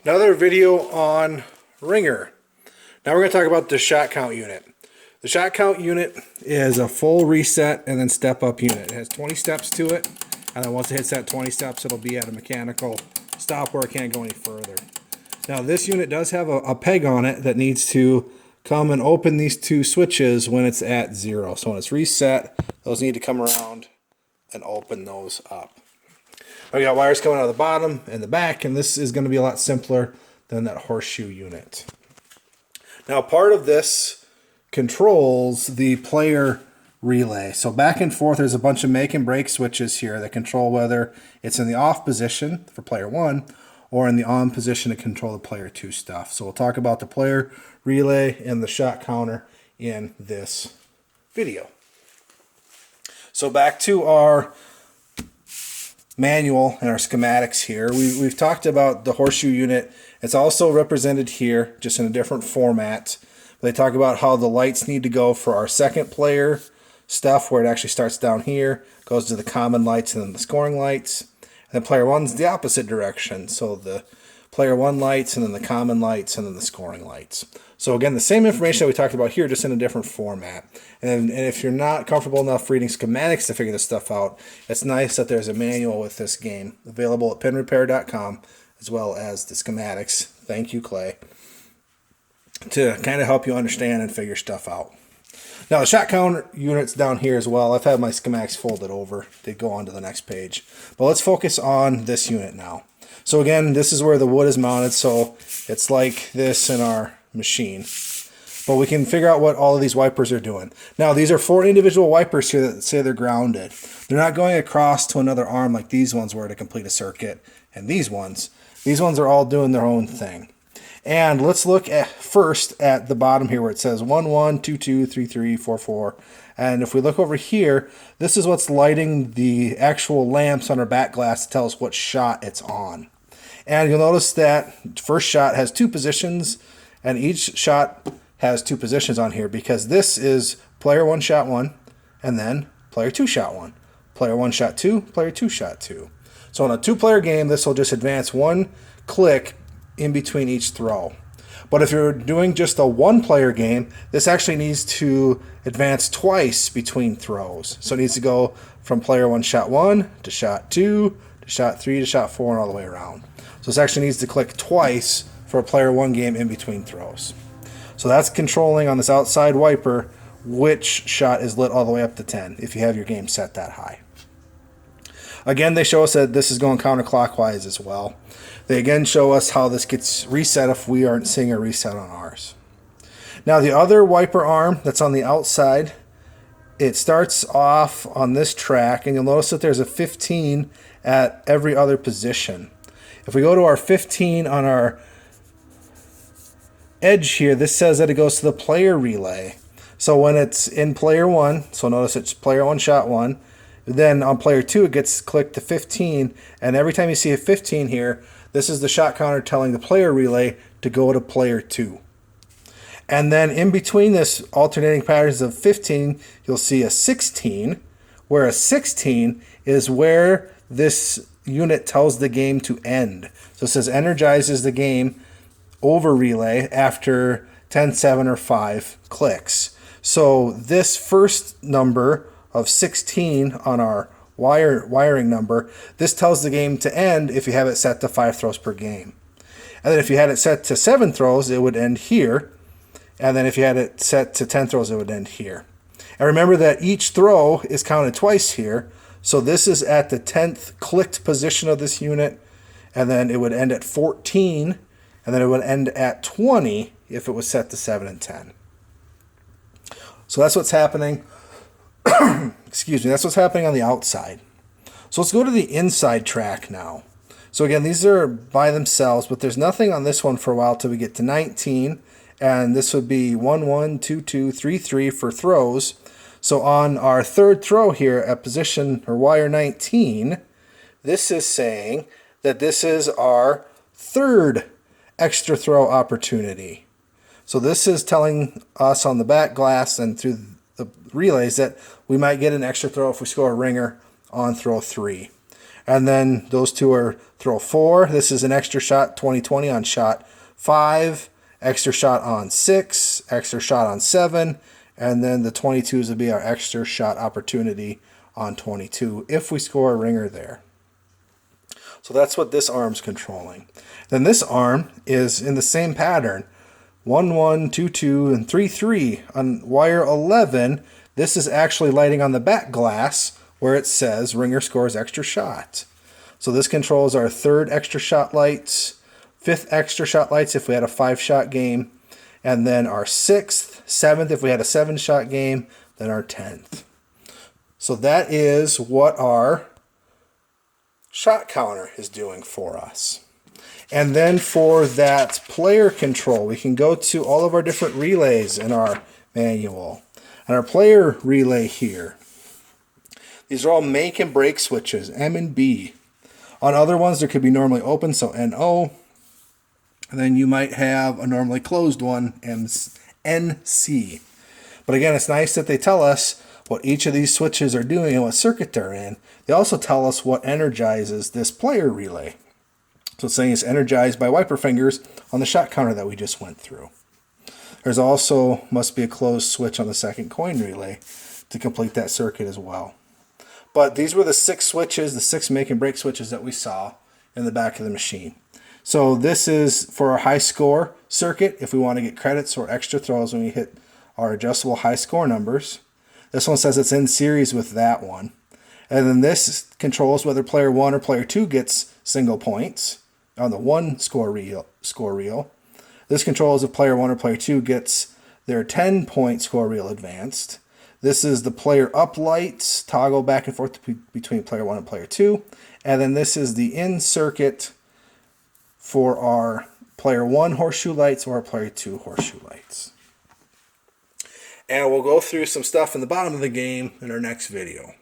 Another video on ringer. Now we're going to talk about the shot count unit. The shot count unit is a full reset and then step up unit. It has 20 steps to it, and then once it hits that 20 steps, it'll be at a mechanical stop where it can't go any further. Now this unit does have a peg on it that needs to come and open these two switches when it's at 0. So when it's reset, those need to come around and open those up. We got wires coming out of the bottom and the back, and this is going to be a lot simpler than that horseshoe unit. Now part of this controls the player relay. So back and forth, there's a bunch of make and break switches here that control whether it's in the off position for player 1 or in the on position to control the player 2 stuff. So we'll talk about the player relay and the shot counter in this video. So back to our manual and our schematics here. We've talked about the horseshoe unit. It's also represented here, just in a different format. They talk about how the lights need to go for our second player stuff, where it actually starts down here, goes to the common lights and then the scoring lights. And then player 1's the opposite direction. So the player 1 lights and then the common lights and then the scoring lights. So again, the same information that we talked about here, just in a different format. And if you're not comfortable enough reading schematics to figure this stuff out, it's nice that there's a manual with this game available at pinrepair.com, as well as the schematics. Thank you, Clay, to kind of help you understand and figure stuff out. Now the shot counter unit's down here as well. I've had my schematics folded over to go on to the next page. But let's focus on this unit now. So again, this is where the wood is mounted, so it's like this in our machine. But we can figure out what all of these wipers are doing. Now these are 4 individual wipers here that say they're grounded. They're not going across to another arm like these ones were to complete a circuit. And these ones are all doing their own thing. And let's look at first at the bottom here where it says 1 1 2 2 3 3 4 4. And if we look over here, this is what's lighting the actual lamps on our back glass to tell us what shot it's on. And you'll notice that first shot has 2 positions, and each shot has 2 positions on here because this is player 1 shot 1, and then player 2 shot 1. Player 1 shot 2, player 2 shot 2. So in a 2-player game, this will just advance 1 click in between each throw. But if you're doing just a 1-player game, this actually needs to advance twice between throws. So it needs to go from player 1 shot 1 to shot 2 to shot 3 to shot 4 and all the way around. So this actually needs to click twice for a player 1 game in between throws. So that's controlling on this outside wiper which shot is lit all the way up to 10 if you have your game set that high. Again, they show us that this is going counterclockwise as well. They again show us how this gets reset if we aren't seeing a reset on ours. Now the other wiper arm that's on the outside, it starts off on this track, and you'll notice that there's a 15 at every other position. If we go to our 15 on our edge here, this says that it goes to the player relay. So when it's in player 1, so notice it's player 1 shot 1, then on player 2 it gets clicked to 15, and every time you see a 15 here, this is the shot counter telling the player relay to go to player 2. And then in between this alternating patterns of 15, you'll see a 16, where a 16 is where this unit tells the game to end. So it says energizes the game over relay after 10, 7, or 5 clicks. So this first number of 16 on our wiring number, this tells the game to end if you have it set to 5 throws per game. And then if you had it set to 7 throws, it would end here. And then if you had it set to 10 throws, it would end here. And remember that each throw is counted twice here. So this is at the 10th clicked position of this unit, and then it would end at 14, and then it would end at 20 if it was set to 7 and 10. So that's what's happening. Excuse me, that's what's happening on the outside. So let's go to the inside track now. So again, these are by themselves, but there's nothing on this one for a while till we get to 19, and this would be 1 1 2 2 3 3 for throws. So on our third throw here at position or wire 19, this is saying that this is our third extra throw opportunity. So this is telling us on the back glass and through the relays that we might get an extra throw if we score a ringer on throw 3. And then those two are throw 4. This is an extra shot 20/20 on shot 5, extra shot on 6, extra shot on 7, and then the 22s would be our extra shot opportunity on 22 if we score a ringer there. So that's what this arm's controlling. Then this arm is in the same pattern. 1-1, 2-2, and 3-3 on wire 11. This is actually lighting on the back glass where it says ringer scores extra shot. So this controls our 3rd extra shot lights, 5th extra shot lights if we had a 5-shot game, and then our 6th, 7th if we had a 7-shot game, then our 10th. So that is what our shot counter is doing for us. And then for that player control, we can go to all of our different relays in our manual. And our player relay here, these are all make and break switches, M and B. On other ones, there could be normally open, so NO. And then you might have a normally closed one, NC. But again, it's nice that they tell us what each of these switches are doing and what circuit they're in. They also tell us what energizes this player relay. So it's saying it's energized by wiper fingers on the shot counter that we just went through. There's also must be a closed switch on the second coin relay to complete that circuit as well. But these were the 6 switches, the 6 make and break switches that we saw in the back of the machine. So this is for our high score circuit if we want to get credits or extra throws when we hit our adjustable high score numbers. This one says it's in series with that one. And then this controls whether player 1 or player 2 gets single points on the 1 score reel. This controls if player 1 or player 2 gets their 10-point score reel advanced. This is the player up lights, toggle back and forth between player 1 and player 2. And then this is the in circuit for our player 1 horseshoe lights or our player 2 horseshoe lights. And we'll go through some stuff in the bottom of the game in our next video.